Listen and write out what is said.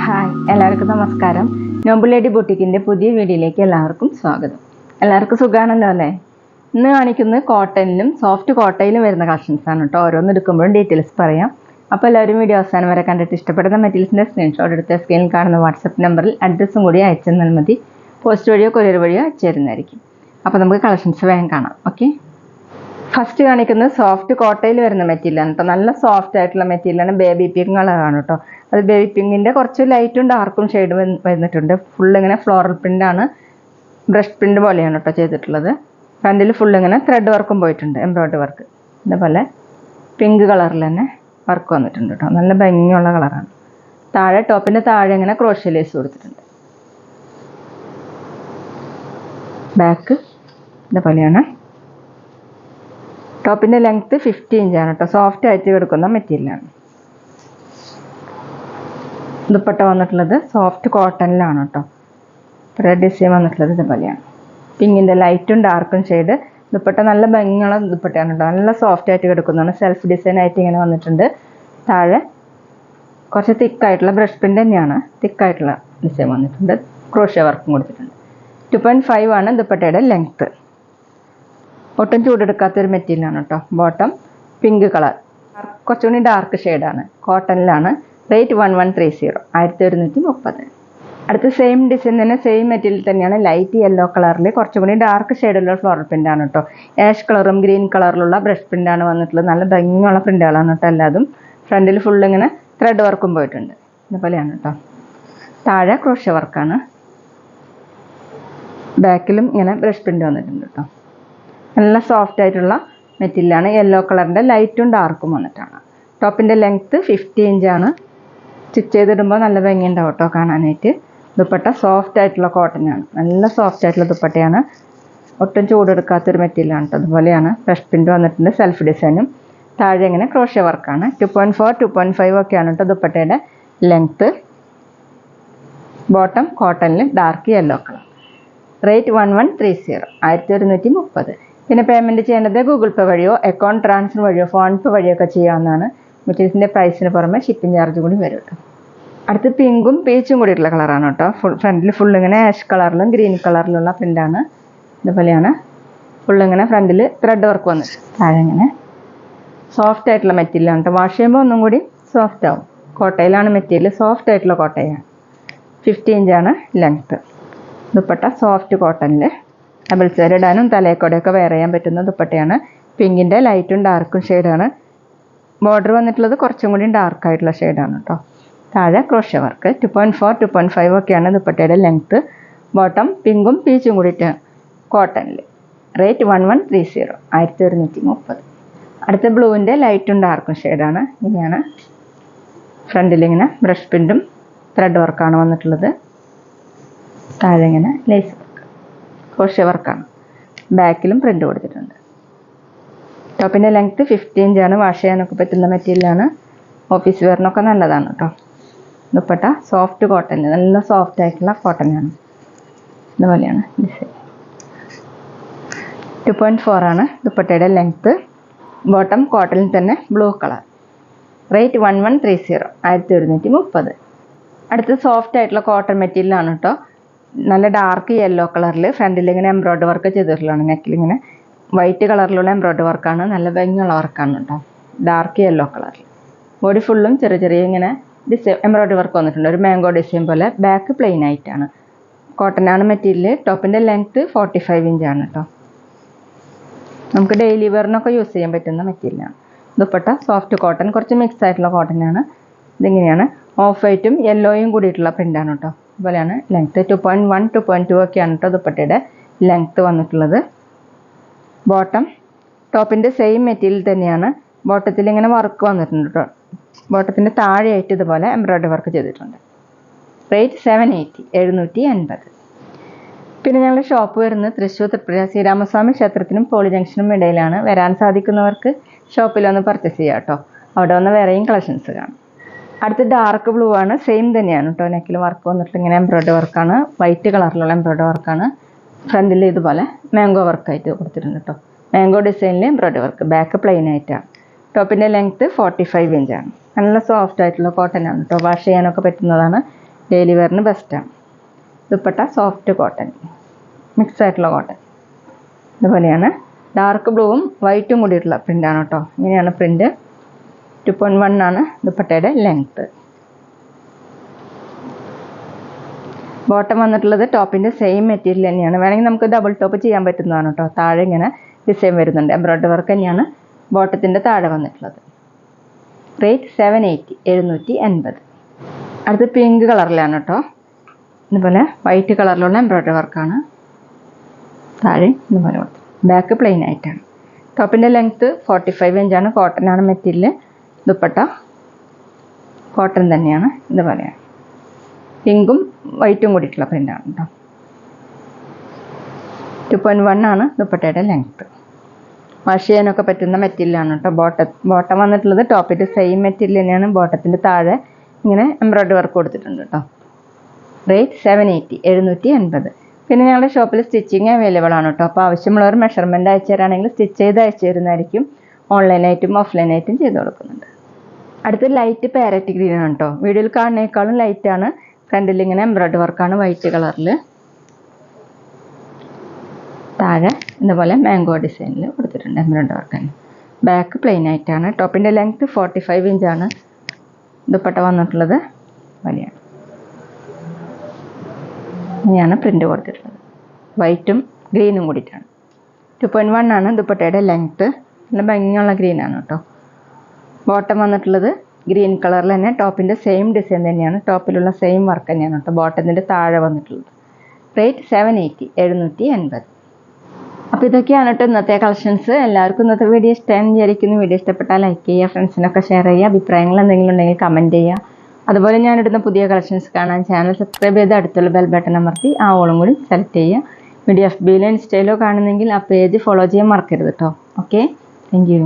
Hi, എല്ലാവർക്കും നമസ്കാരം. Noble lady ബുട്ടിക്കിൻ്റെ പുതിയ വീഡിയോയിലേക്ക് എല്ലാവർക്കും സ്വാഗതം. എല്ലാവർക്കും സുഖമാണല്ലോ അല്ലേ? ഇന്ന് കാണിക്കുന്നത് കോട്ടണിലും സോഫ്റ്റ് കോട്ടയിലും വരുന്ന കളക്ഷൻസ് ആണ് കേട്ടോ. ഓരോന്ന് എടുക്കുമ്പോഴും ഡീറ്റെയിൽസ് പറയാം. അപ്പോൾ എല്ലാവരും വീഡിയോ അവസാനം വരെ കണ്ടിട്ട് ഇഷ്ടപ്പെടുന്ന മെറ്റീരിയൽസിൻ്റെ സ്ക്രീൻഷോട്ട് എടുത്ത് സ്ക്രീനിൽ കാണുന്ന വാട്സപ്പ് നമ്പറിൽ അഡ്രസ്സും കൂടി അയച്ചു തന്നാൽ മതി. പോസ്റ്റ് വഴിയോ കൊറിയർ വഴിയോ അയച്ചു തരുന്നതായിരിക്കും. അപ്പോൾ നമുക്ക് കളക്ഷൻസ് വേഗം കാണാം. ഓക്കെ, ഫസ്റ്റ് കാണിക്കുന്നത് സോഫ്റ്റ് കോട്ടയിൽ വരുന്ന മെറ്റീരിയലാണ് കേട്ടോ. നല്ല സോഫ്റ്റ് ആയിട്ടുള്ള മെറ്റീരിയലാണ്. ബേബി പിങ്ക് കളറാണ് കേട്ടോ. അത് ബേബി പിങ്കിൻ്റെ കുറച്ച് ലൈറ്റും ഡാർക്കും ഷെയ്ഡ് വന്നിട്ടുണ്ട്. ഫുൾ ഇങ്ങനെ ഫ്ലോറൽ പ്രിൻ്റാണ്, ബ്രഷ് പ്രിൻ്റ് പോലെയാണ് കേട്ടോ ചെയ്തിട്ടുള്ളത്. ഫ്രണ്ടിൽ ഫുൾ ഇങ്ങനെ ത്രെഡ് വർക്കും പോയിട്ടുണ്ട്, എംബ്രോയ്ഡറി വർക്ക്. ഇതേപോലെ പിങ്ക് കളറിൽ തന്നെ വർക്ക് വന്നിട്ടുണ്ട് കേട്ടോ. നല്ല ഭംഗിയുള്ള കളറാണ്. താഴെ ടോപ്പിൻ്റെ താഴെ ഇങ്ങനെ ക്രോഷ്യ ലേസ് കൊടുത്തിട്ടുണ്ട്. ബാക്ക് ഇതേപോലെയാണ്. ടോപ്പിൻ്റെ ലെങ്ത്ത് 50 ഇഞ്ചാണ് കേട്ടോ. സോഫ്റ്റ് ആയിട്ട് കിടക്കുന്ന മെറ്റീരിയലാണ്. ദുപ്പട്ട വന്നിട്ടുള്ളത് സോഫ്റ്റ് കോട്ടണിലാണ് കേട്ടോ. ഡിസൈൻ വന്നിട്ടുള്ളത് ഇതുപോലെയാണ്. പിങ്കിൻ്റെ ലൈറ്റും ഡാർക്കും ഷെയ്ഡ്. ദുപ്പട്ട നല്ല ഭംഗിയുള്ള ദുപ്പട്ടയാണ് കേട്ടോ. നല്ല സോഫ്റ്റ് ആയിട്ട് കിടക്കുന്നതാണ്. സെൽഫ് ഡിസൈൻ ആയിട്ട് ഇങ്ങനെ വന്നിട്ടുണ്ട്. താഴെ കുറച്ച് തിക്കായിട്ടുള്ള ബ്രഷ് പ്രിൻ്റ് തന്നെയാണ്. തിക്കായിട്ടുള്ള ഡിസൈൻ വന്നിട്ടുണ്ട്. ക്രോഷ്യ വർക്കും കൊടുത്തിട്ടുണ്ട്. 2.5 ആണ് ദുപ്പട്ടയുടെ ലെങ്ത്ത്. ഒട്ടും ചൂടെടുക്കാത്തൊരു മെറ്റീരിയലാണ് കേട്ടോ. ബോട്ടം പിങ്ക് കളർ, കുറച്ചുകൂടി ഡാർക്ക് ഷെയ്ഡാണ്. കോട്ടണിലാണ്. റേറ്റ് 1130, 1130. അടുത്ത സെയിം ഡിസൈൻ തന്നെ, സെയിം മെറ്റീരിയൽ തന്നെയാണ്. ലൈറ്റ് യെല്ലോ കളറിൽ കുറച്ചുകൂടി ഡാർക്ക് ഷെയ്ഡുള്ള ഫ്ലോറൽ പ്രിൻ്റാണ് കേട്ടോ. ആഷ് കളറും ഗ്രീൻ കളറിലുള്ള ബ്രഷ് പ്രിൻ്റാണ് വന്നിട്ടുള്ളത്. നല്ല ഭംഗിയുള്ള പ്രിൻ്റുകളാണ് കേട്ടോ എല്ലാതും. ഫ്രണ്ടിൽ ഫുൾ ഇങ്ങനെ ത്രെഡ് വർക്കും പോയിട്ടുണ്ട്. ഇതുപോലെയാണ് കേട്ടോ. താഴെ ക്രോഷ്യ വർക്കാണ്. ബാക്കിലും ഇങ്ങനെ ബ്രഷ് പ്രിൻ്റ് വന്നിട്ടുണ്ട് കേട്ടോ. നല്ല സോഫ്റ്റ് ആയിട്ടുള്ള മെറ്റീരിയലാണ്. യെല്ലോ കളറിൻ്റെ ലൈറ്റും ഡാർക്കും വന്നിട്ടാണ്. ടോപ്പിൻ്റെ ലെങ്ത്ത് 50 ഇഞ്ചാണ്. സ്റ്റിച്ച് ചെയ്തിടുമ്പോൾ നല്ല ഭംഗി ഉണ്ടാവും കേട്ടോ കാണാനായിട്ട്. ദുപ്പട്ട സോഫ്റ്റ് ആയിട്ടുള്ള കോട്ടനാണ്. നല്ല സോഫ്റ്റ് ആയിട്ടുള്ള ദുപ്പട്ടയാണ്. ഒട്ടും ചൂടെടുക്കാത്തൊരു മെറ്റീരിയലാണ് കേട്ടോ. അതുപോലെയാണ് ബ്രഷ് പ്രിൻ്റ് വന്നിട്ടുണ്ട്. സെൽഫ് ഡിസൈനും. താഴെ ഇങ്ങനെ ക്രോഷ്യ വർക്കാണ്. 2.4, 2.5 ഒക്കെയാണ് കേട്ടോ ദുപ്പട്ടയുടെ ലെങ്ത്ത്. ബോട്ടം കോട്ടണിൽ ഡാർക്ക് യെല്ലോ കളർ. റേറ്റ് 1130, 1130. പിന്നെ പേയ്മെൻറ്റ് ചെയ്യേണ്ടത് ഗൂഗിൾ പേ വഴിയോ അക്കൗണ്ട് ട്രാൻസ്ഫർ വഴിയോ ഫോൺ പേ വഴിയോ ഒക്കെ ചെയ്യാവുന്നതാണ്. മെറ്റീരിയൽസിൻ്റെ പ്രൈസിന് പുറമെ ഷിപ്പിംഗ് ചാർജ് കൂടി വരും കേട്ടോ. അടുത്ത് പിങ്കും പീച്ചും കൂടിയിട്ടുള്ള കളറാണ് കേട്ടോ. ഫ്രണ്ടിൽ ഫുൾ ഇങ്ങനെ ആഷ് കളറിലും ഗ്രീൻ കളറിലുള്ള പ്രിൻ്റാണ്. ഇതുപോലെയാണ്. ഫുൾ ഇങ്ങനെ ഫ്രണ്ടിൽ ത്രെഡ് വർക്ക് വന്നിട്ട് താഴെ ഇങ്ങനെ സോഫ്റ്റ് ആയിട്ടുള്ള മെറ്റീരിയലാണ് കേട്ടോ. വാഷ് ചെയ്യുമ്പോൾ ഒന്നും കൂടി സോഫ്റ്റ് ആവും. കോട്ടയിലാണ് മെറ്റീരിയൽ. സോഫ്റ്റ് ആയിട്ടുള്ള കോട്ടയാണ്. 50 ഇഞ്ചാണ് ലെങ്ത്ത്. ദുപ്പട്ട സോഫ്റ്റ് കോട്ടണിൽ ഡബിൾ സൈഡ് ഇടാനും തലയെക്കോടെയൊക്കെ വെയർ ചെയ്യാൻ പറ്റുന്ന ദുപ്പട്ടയാണ്. പിങ്കിൻ്റെ ലൈറ്റും ഡാർക്കും ഷെയ്ഡാണ്. ബോർഡർ വന്നിട്ടുള്ളത് കുറച്ചും കൂടി ഡാർക്കായിട്ടുള്ള ഷെയ്ഡാണ് കേട്ടോ. താഴെ ക്രോഷ്യ വർക്ക്. 2.4, 2.5 ഒക്കെയാണ് ദുപ്പട്ടയുടെ ലെങ്ത്ത്. ബോട്ടം പിങ്കും പീച്ചും കൂടിയിട്ട് കോട്ടണിൽ. റേറ്റ് 1130, 1130. അടുത്ത ബ്ലൂവിൻ്റെ ലൈറ്റും ഡാർക്കും ഷെയ്ഡാണ്. ഇങ്ങനെയാണ്. ഫ്രണ്ടിലിങ്ങനെ ബ്രഷ് പ്രിൻ്റും ത്രെഡ് വർക്കാണ് വന്നിട്ടുള്ളത്. താഴെ ഇങ്ങനെ ലേസ് വർക്ക്, ക്രോഷ്യ വർക്കാണ്. ബാക്കിലും പ്രിൻ്റ് കൊടുത്തിട്ടുണ്ട്. ടോപ്പിൻ്റെ ലെങ്ത്ത് 50 ഇഞ്ചാണ്. വാഷ് ചെയ്യാനൊക്കെ പറ്റുന്ന മെറ്റീരിയലാണ്. ഓഫീസ് വെയറിനൊക്കെ നല്ലതാണ് കേട്ടോ. ദുപ്പട്ട സോഫ്റ്റ് കോട്ടൺ, നല്ല സോഫ്റ്റ് ആയിട്ടുള്ള കോട്ടനാണ്. ഇതുപോലെയാണ് ഡിസൈൻ. 2.4 ആണ് ദുപ്പട്ടയുടെ ലെങ്ത്ത്. ബോട്ടം കോട്ടണിൽ തന്നെ ബ്ലൂ കളർ. റേറ്റ് 1130, 1130. അടുത്ത് സോഫ്റ്റ് ആയിട്ടുള്ള കോട്ടൺ മെറ്റീരിയലാണ് കേട്ടോ. നല്ല ഡാർക്ക് യെല്ലോ കളറിൽ ഫ്രണ്ടിൽ ഇങ്ങനെ എംബ്രോയ്ഡറി വർക്ക് ചെയ്തിട്ടുള്ളതാണ്. നെക്കിലിങ്ങനെ വൈറ്റ് കളറിലുള്ള എംബ്രോയ്ഡറി വർക്കാണ്. നല്ല ഭംഗിയുള്ള വർക്കാണ് കേട്ടോ. ഡാർക്ക് യെല്ലോ കളറിൽ. ബോഡി ഫുള്ളും ചെറിയ ചെറിയ ഇങ്ങനെ ഡിസൈൻ എംബ്രോയ്ഡറി വർക്ക് വന്നിട്ടുണ്ട്. ഒരു മാംഗോ ഡിസൈൻ പോലെ. ബാക്ക് പ്ലെയിൻ ആയിട്ടാണ്. കോട്ടനാണ് മെറ്റീരിയൽ. ടോപ്പിൻ്റെ ലെങ്ത്ത് 45 ഇഞ്ചാണ് കേട്ടോ. നമുക്ക് ഡെയിലി വെയറിനൊക്കെ യൂസ് ചെയ്യാൻ പറ്റുന്ന മെറ്റീരിയലാണ്. ദുപ്പട്ട സോഫ്റ്റ് കോട്ടൺ, കുറച്ച് മിക്സ് ആയിട്ടുള്ള കോട്ടനാണ്. ഇതിങ്ങനെയാണ്. ഓഫ് വൈറ്റും യെല്ലോയും കൂടിയിട്ടുള്ള പ്രിൻ്റാണ് കേട്ടോ. അതുപോലെയാണ് ലെങ്ത്ത്. 2.1, 2.2 ഒക്കെയാണ് കേട്ടോ ദുപ്പട്ടയുടെ ലെങ്ത്ത് വന്നിട്ടുള്ളത്. ബോട്ടം ടോപ്പിൻ്റെ സെയിം മെറ്റീരിയൽ തന്നെയാണ്. ബോട്ടത്തിൽ ഇങ്ങനെ വർക്ക് വന്നിട്ടുണ്ട് കേട്ടോ. ബോട്ടത്തിൻ്റെ താഴെയായിട്ട് ഇതുപോലെ എംബ്രോയ്ഡറി വർക്ക് ചെയ്തിട്ടുണ്ട്. റേറ്റ് 780, 780. പിന്നെ ഞങ്ങളുടെ ഷോപ്പ് വരുന്നത് തൃശ്ശൂർ തൃപ്പുര ശ്രീരാമസ്വാമി ക്ഷേത്രത്തിനും പോളി ജംഗ്ഷനും ഇടയിലാണ്. വരാൻ സാധിക്കുന്നവർക്ക് ഷോപ്പിലൊന്ന് പർച്ചേസ് ചെയ്യാം കേട്ടോ. അവിടെ വന്ന് വേറെയും കളക്ഷൻസ് കാണും. അടുത്ത് ഡാർക്ക് ബ്ലൂ ആണ്. സെയിം തന്നെയാണ് കേട്ടോ. നെക്കിൽ വർക്ക് വന്നിട്ട് ഇങ്ങനെ എംബ്രോയ്ഡറി വർക്കാണ്. വൈറ്റ് കളറിലുള്ള എംബ്രോയ്ഡറി വർക്കാണ്. ഫ്രണ്ടിൽ ഇതുപോലെ മാംഗോ വർക്കായിട്ട് കൊടുത്തിട്ടുണ്ട് കേട്ടോ. മാംഗോ ഡിസൈനിൽ എംബ്രോയ്ഡറി വർക്ക്. ബാക്ക് പ്ലെയിൻ ആയിട്ടാണ്. ടോപ്പിൻ്റെ ലെങ്ത്ത് 45 ഇഞ്ചാണ്. നല്ല സോഫ്റ്റ് ആയിട്ടുള്ള കോട്ടൺ ആണ് കേട്ടോ. വാഷ് ചെയ്യാനൊക്കെ പറ്റുന്നതാണ്. ഡെയിലി വെയറിന് ബെസ്റ്റാണ്. ദുപ്പട്ട സോഫ്റ്റ് കോട്ടൺ, മിക്സ് ആയിട്ടുള്ള കോട്ടൺ. ഇതുപോലെയാണ്. ഡാർക്ക് ബ്ലൂവും വൈറ്റും കൂടിയിട്ടുള്ള പ്രിൻ്റാണ് കേട്ടോ. ഇങ്ങനെയാണ് പ്രിൻ്റ്. 2.1 ആണ് ദുപ്പട്ടയുടെ ലെങ്ത്ത്. ബോട്ടം വന്നിട്ടുള്ളത് ടോപ്പിൻ്റെ സെയിം മെറ്റീരിയൽ തന്നെയാണ്. വേണമെങ്കിൽ നമുക്ക് ഡബിൾ ടോപ്പ് ചെയ്യാൻ പറ്റുന്നതാണ് കേട്ടോ. താഴെ ഇങ്ങനെ ഡിസൈൻ വരുന്നുണ്ട്. എംബ്രോയ്ഡറി വർക്ക് തന്നെയാണ് ബോട്ടത്തിൻ്റെ താഴെ വന്നിട്ടുള്ളത്. റേറ്റ് 780, 780. അടുത്ത് പിങ്ക് കളറിലാണ് കേട്ടോ. ഇതുപോലെ വൈറ്റ് കളറിലുള്ള എംബ്രോയ്ഡറി വർക്കാണ്. താഴെ ഇതുപോലെ കൊടുത്തു. ബാക്ക് പ്ലെയിൻ ആയിട്ടാണ്. ടോപ്പിൻ്റെ ലെങ്ത്ത് 45 ഇഞ്ചാണ്. കോട്ടൺ ആണ് മെറ്റീരിയൽ. ദുപ്പട്ട കോട്ടൺ തന്നെയാണ്. ഇതുപോലെയാണ്. പിങ്കും വൈറ്റും കൂടിയിട്ടുള്ള പ്രിൻ്റാണ് കേട്ടോ. 2.1 ആണ് ദുപ്പട്ടയുടെ ലെങ്ത്ത്. വാഷ് ചെയ്യാനൊക്കെ പറ്റുന്ന മെറ്റീരിയലാണ് കേട്ടോ. ബോട്ടം വന്നിട്ടുള്ളത് ടോപ്പിൻ്റെ സെയിം മെറ്റീരിയൽ തന്നെയാണ്. ബോട്ടത്തിൻ്റെ താഴെ ഇങ്ങനെ എംബ്രോയ്ഡറി വർക്ക് കൊടുത്തിട്ടുണ്ട് കേട്ടോ. റേറ്റ് 780, 780. പിന്നെ ഞങ്ങളുടെ ഷോപ്പിൽ സ്റ്റിച്ചിങ് അവൈലബിൾ ആണ് കേട്ടോ. അപ്പോൾ ആവശ്യമുള്ളവർ മെഷർമെൻറ്റ് അയച്ചു തരാണെങ്കിൽ സ്റ്റിച്ച് ചെയ്ത് അയച്ചു തരുന്നതായിരിക്കും. ഓൺലൈനായിട്ടും ഓഫ്ലൈനായിട്ടും ചെയ്ത് കൊടുക്കുന്നുണ്ട്. അടുത്ത് ലൈറ്റ് പാരറ്റ് ഗ്രീൻ ആണ് കേട്ടോ. വീഡിയോയിൽ കാണുന്നതിനേക്കാളും ലൈറ്റാണ്. ഫ്രണ്ടിൽ ഇങ്ങനെ എംബ്രോയ്ഡറി വർക്കാണ് വൈറ്റ് കളറിൽ. താഴെ ഇതുപോലെ മാംഗോ ഡിസൈനിൽ കൊടുത്തിട്ടുണ്ട് എംബ്രോയ്ഡറി വർക്കാണ്. ബാക്ക് പ്ലെയിൻ ആയിട്ടാണ്. ടോപ്പിൻ്റെ ലെങ്ത്ത് 45 ഇഞ്ചാണ്. ദുപ്പട്ട വന്നിട്ടുള്ളത് വലിയാണ്. ഇങ്ങനെയാണ് പ്രിൻ്റ് കൊടുത്തിട്ടുള്ളത്. വൈറ്റും ഗ്രീനും കൂടിയിട്ടാണ്. 2.1 ആണ് ദുപ്പട്ടയുടെ ലെങ്ത്ത്. നല്ല ഭംഗിയുള്ള ഗ്രീനാണ് കേട്ടോ. ബോട്ടം വന്നിട്ടുള്ളത് ഗ്രീൻ കളറിൽ തന്നെ. ടോപ്പിൻ്റെ സെയിം ഡിസൈൻ തന്നെയാണ്. ടോപ്പിലുള്ള സെയിം വർക്ക് തന്നെയാണ് കേട്ടോ. ബോട്ടത്തിൻ്റെ താഴെ വന്നിട്ടുള്ളത്. റേറ്റ് 780, 780. അപ്പോൾ ഇതൊക്കെയാണ് കേട്ടോ ഇന്നത്തെ കളക്ഷൻസ്. എല്ലാവർക്കും ഇന്നത്തെ വീഡിയോ ഇഷ്ടമാണെന്ന് വിചാരിക്കുന്നു. വീഡിയോ ഇഷ്ടപ്പെട്ടാൽ ലൈക്ക് ചെയ്യുക, ഫ്രണ്ട്സിനൊക്കെ ഷെയർ ചെയ്യുക. അഭിപ്രായങ്ങൾ എന്തെങ്കിലും ഉണ്ടെങ്കിൽ കമൻറ്റ് ചെയ്യുക. അതുപോലെ ഞാനിടുന്ന പുതിയ കളക്ഷൻസ് കാണാൻ ചാനൽ സബ്സ്ക്രൈബ് ചെയ്ത് അടുത്തുള്ള ബെൽ ബട്ടൺ അമർത്തി ആ ഓളും കൂടി സെലക്ട് ചെയ്യുക. വീഡിയോ FBയിലോ ഇൻസ്റ്റയിലോ കാണുന്നെങ്കിൽ ആ പേജ് ഫോളോ ചെയ്യാൻ മറക്കരുത് കേട്ടോ. Okay, thank you.